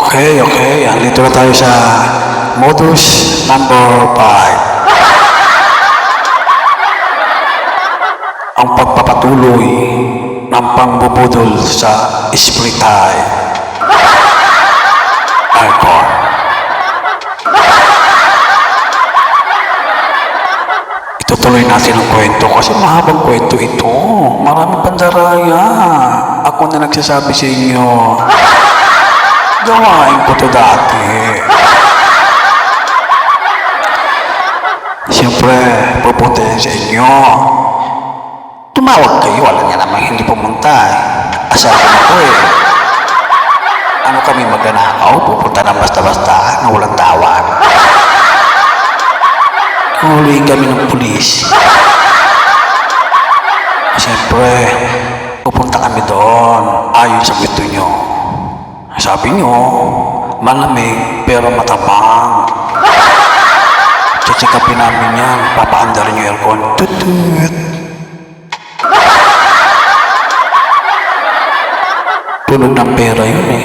Okay. Andito na tayo sa modus number 5. Ang pagpapatuloy ng pangbubudol sa split time. Alcohol. Itutuloy natin ang kwento kasi mahabang kwento ito. Maraming pandaraya. Ako na nagsasabi sa inyo. Gawain ko to dati. Siyempre, pupuntahin sa inyo. Tumawag kayo, alam niya naman hindi pumunta eh. Asabi na ko eh. Ano kami magnanakaw? Pupunta na basta-basta na walang tawag. Huliin kami ng pulis. Siyempre, pupunta kami doon ayon sa gusto nyo. Sabi nyo, malamig pero matabang. Tsitsikapin namin yan, papaandarin yung aircon. Tutut. Tunog ng pera yun eh.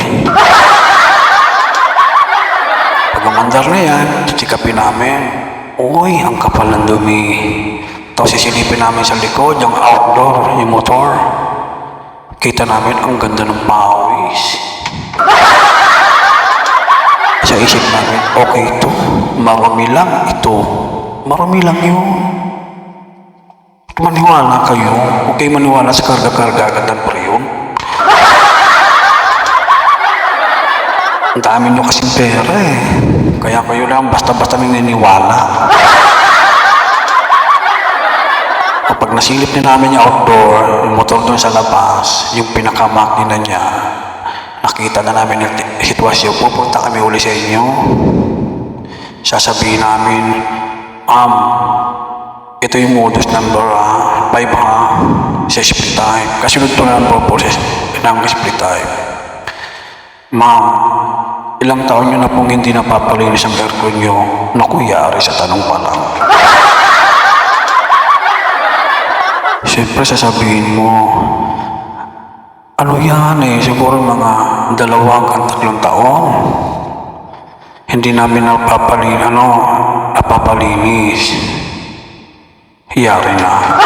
Pag umandar na yan, tsitsikapin namin. Uy, ang kapal ng dumi. Tapos sisilipin namin sa likod, yung outdoor, yung motor. Kita namin ang ganda ng pawis. Sa isip namin, okay ito. Marami lang ito. Marami lang yun. Maniwala kayo. Huwag kayo maniwala sa karga-karga agad ng preyon. Ang dami nyo kasing pera eh. Kaya kayo lang basta-basta naniniwala. Kapag nasilip na namin yung outdoor, yung motor doon sa labas, yung pinakamakina niya, nakita na namin yung sitwasyon, pupunta kami uli sa inyo. Sasabihin namin, ito yung modus number 5 sa split time. Kasunod ito na ang purpose ng split time. Ma'am, ilang taon nyo na pong hindi napapalinis ang aircon nyo, nakuyari sa tanong pa lang. Siyempre sasabihin mo, ano yan eh, siguro mga 2 hanggang 3 taon. Hindi namin napapalinis. Hiyari na.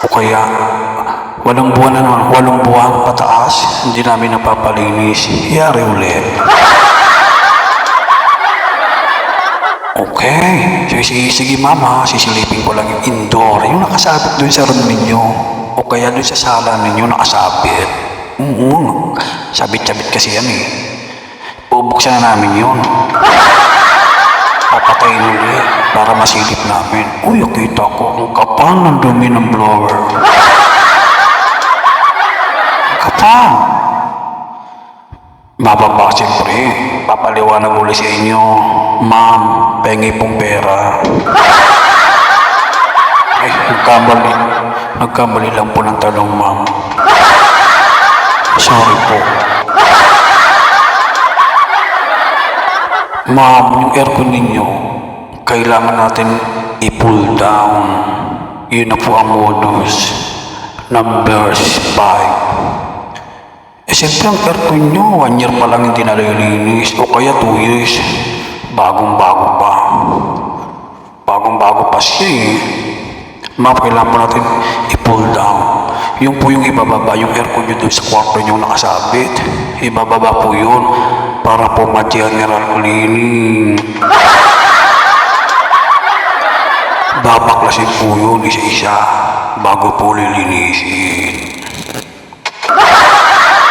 O kaya, 8 buwan na naman, 8 buwan pataas, hindi namin napapalinis. Hiyari ulit. Okay. Sige mama, sisilipin ko lang yung indoor. Yung nakasabit doon sa room ninyo. O kaya doon sa sala ninyo nakasabit. Sabit-sabit kasi yan eh. Bubuksan na namin yun. Papatayin ulit para masilip namin. Uy, nakita ko ang kapal ng dumi ng blower. Ang kapal. Bababa siyempre. Papaliwanag ulit sa inyo. Ma'am, pengi pong pera. Ay, nagkamali lang po ng tanong, ma'am. Sorry po. Ma'am, yung aircon ninyo, kailangan natin i-pull down. Yun na po ang modus number 5. Siyempre ang aircon nyo, 1 year pa lang hindi nalilinis o kaya 2 years. Bagong-bago pa siya eh. Ma'am, kailangan po natin i-pull down. Yung po yung ibababa, yung aircon nyo doon sa kwarto nyo nakasabit. Ibababa po yun para po ma-general cleaning. Babaklasin po yun isa-isa bago po lilinisin.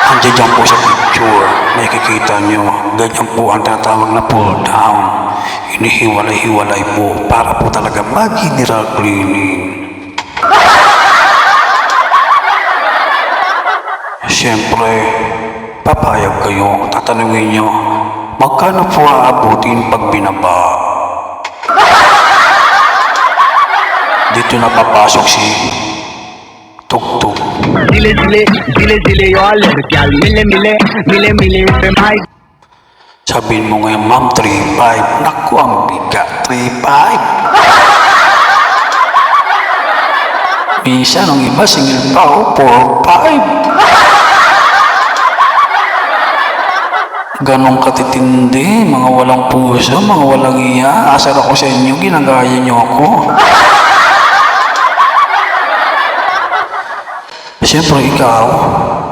Andiyan dyan po sa picture, nakikita nyo, ganyan po ang tinatawag na pull down. Inihiwalay-hiwalay po para po talaga mag-general cleaning. Siyempre, papayag kayo, tatanungin nyo, magkano po aabutin pag binaba? Dito na papasok si Tugtog. Dile, y'all, girl, mile, sabihin mo ngayon, ma'am, 3.5. Naku, ang bigat, 3.5. Minsan, ang iba, single pa, 4.5. Ganong katitindi, mga walang puso, mga walang iya. Asar ako sa inyo, ginagaya niyo ako. Siyempre ikaw,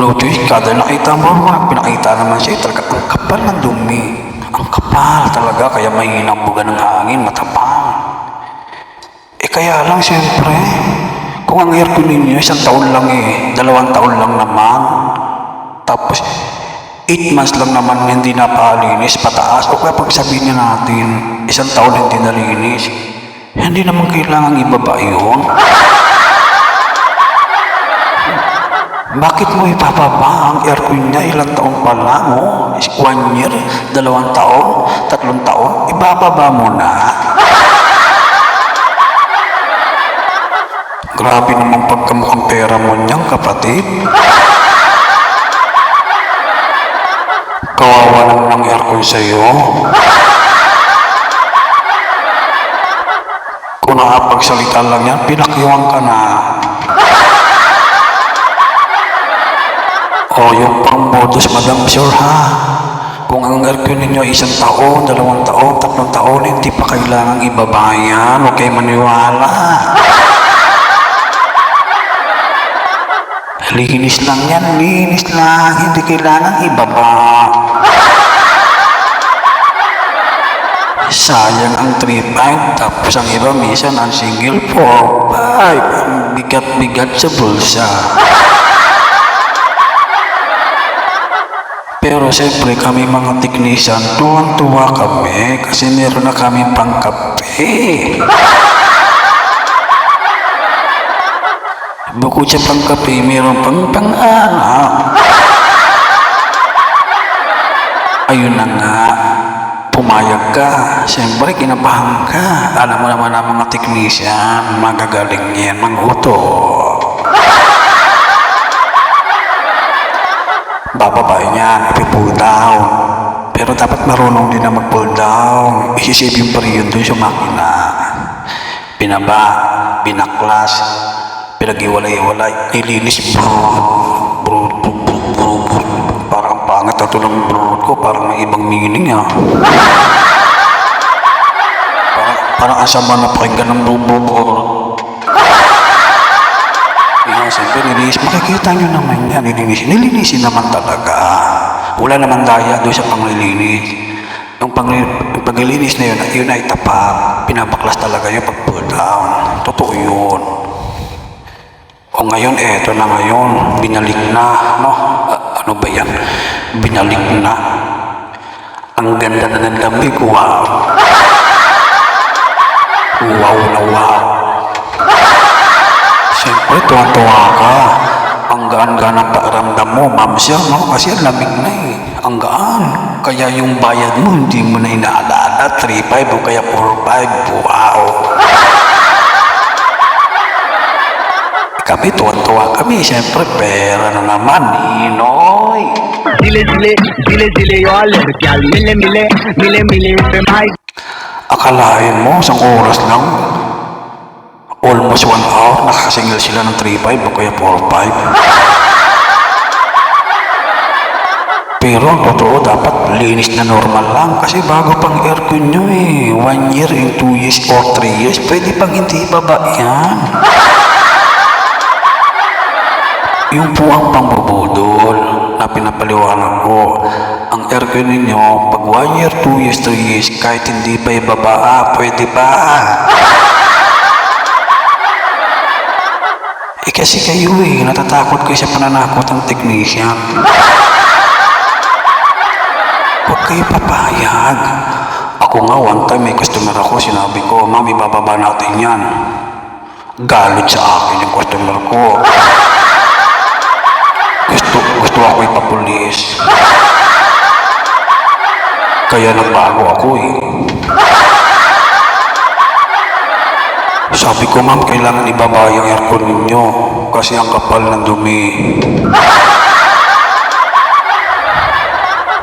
Lotus, kada nakita mo, pinakita naman siya, talaga ang kapal ng dumi. Ang kapal talaga, kaya mahinang buga ng hangin, matapang. Kaya lang siyempre, kung ang aircon ninyo, 1 taon lang 2 taon lang naman. Tapos, 8 months lang naman hindi napalinis, pataas. O kaya pag sabihin niya natin, 1 taon hindi nalinis, hindi naman kailangan ibaba yun. Bakit mo ipapaba ang aircon niya? Ilang taon pa lang, 1 year, 2 taon, 3 taon, ibababa mo na. Grabe namang pagkamukhang pera mo niyang kapatid. Kawawa naman ang aircon sa'yo. Kung nakapagsalita lang yan, pinakiwang ka na. O yung pang-modus, Madam Sure ha. Kung ang aircon ninyo 1 taon, 2 taon, 3 taon, hindi pa kailangang ibabayan. Huwag kayo maniwala. Linis lang yan, linis lang. Hindi kailangan ibaba. Sayang ang 3.5, tapos ang iba minsan ang single 4.5. Ang bigat-bigat sa bulsa. Pero siyempre kami mga technician, tuwang-tuwa kami kasi meron na kami pangkape. Bukod sa pangkape, meron pang pang-anak. Ayun na nga, pumayag ka. Siyempre, kinabahan ka. Alam mo naman ang mga technician, magagaling yan, manghuto. Bababa niyan, ipi-pull down. Pero dapat marunong din na mag-pull down. Isisave yung period doon sa makina. Binaba, binaklas, pinag-iwalay-iwalay, nilinis, parang pangit na ito ng brod ko, parang may ibang meaning parang asama na pakinggan ng brod. Siyempre nilinis, makikita nyo naman yan, nilinisin naman talaga. Wala naman daya doon sa panglilinis. Yung paglilinis na yun ay tapat, pinabaklas talaga yung pag-pull down. Totoo yun. O ngayon, eto na ngayon, binalik na, no? Ano ba yan? Binalik na. Ang ganda na ng lamig, wow. Wow na wow. Siyempre, tuwa-tuwa ka. Ang gaan-gaan ang pakiramdam mo, ma'am siya, no? Kasi ang lamig na Ang gaan. Kaya yung bayad mo, hindi mo na inaalala. 3.5 o kaya 4.5. Wow. Kami, tuwan-tuwa kami. Siyempre, pera na naman, Ninoy. Dile, yo alergyal. Mile, pemay. Akalain mo, 1 oras lang. Almost 1 hour, nakasingil sila ng 3.5 o kaya 4.5. Pero ang totoo, dapat linis na normal lang. Kasi bago pang aircon nyo 1 year, 2 years, or 3 years, pwede pang hindi ibaba yan. Yung po ang pambubudol na pinapaliwanag ko. Ang aircon ninyo, pag 1 year, 2 years, 3 years, kahit hindi pa ibaba, pwede pa. Kasi kayo natatakot kayo sa pananakot ng technician. Huwag kayo papayag. Ako nga, one time may customer ako, sinabi ko, ma'am, ibababa natin yan. Galit sa akin yung customer ko. Gusto ako ipapulis. Kaya nagbago ako Sabi ko, ma'am, kailangan ibaba yung aircon ninyo kasi ang kapal ng dumi.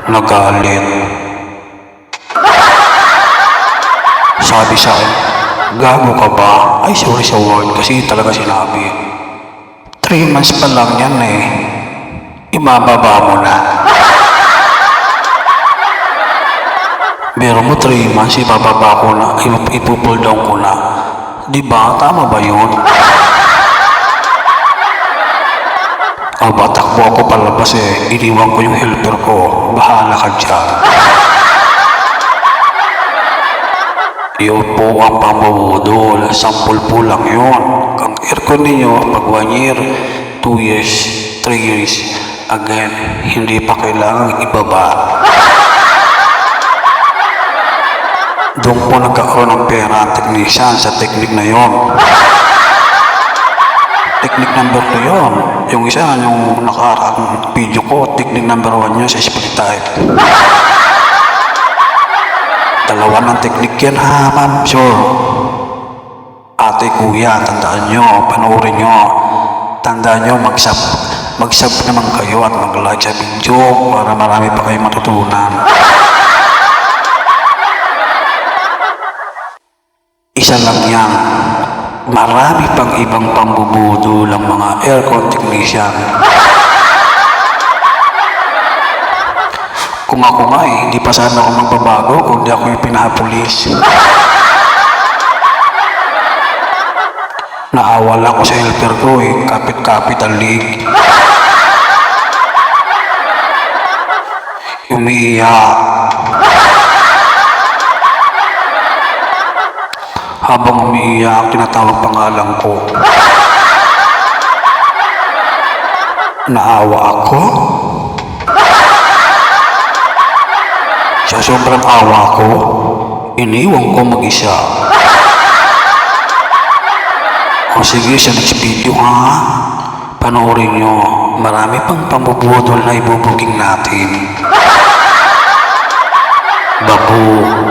Nagalit. Sabi sa akin, gago ka ba? Ay, sorry sa word kasi talaga sinabi. 3 months pa lang yan ibababa mo na. Alam mo, 3 months, ibababa ko na, ipupull down ko na. Diba? Tama ba yun? Takbo ako palabas iniwan ko yung helper ko. Bahala ka dyan. Yun po ang pambubudol. Sample po lang yun. Ang aircon ninyo, pag 1 year, 2 years, 3 years, again, hindi pa kailangan ibaba. Doon po nagkakaroon ng pera ang technician sa technique na yon. Technique number 2 yun. Yung isa, yung nakaraang video ko, technique number 1 yun sa split type. Dalawa ng technique yan ha, ma'am, sure. Ate, kuya, tandaan nyo, panoorin nyo. Tandaan nyo, mag-sub naman kayo at mag-like sa video para marami pa kayong matutunan. Isa lang yan. Marami pang ibang pambubudol ang mga aircon technician. Kung ako nga hindi pa sana ako magbabago kung di ako yung pinapulis. Naawa lang ko sa helper ko kapit-kapit ang league. Umiiyak. Habang umiiyak, tinatawag pangalan ko. Naawa ako. Sa sobrang awa ko, iniwan ko mag-isa. O sige, sa next video ha, panoorin nyo, marami pang pambubudol na ibubuging natin. Babu.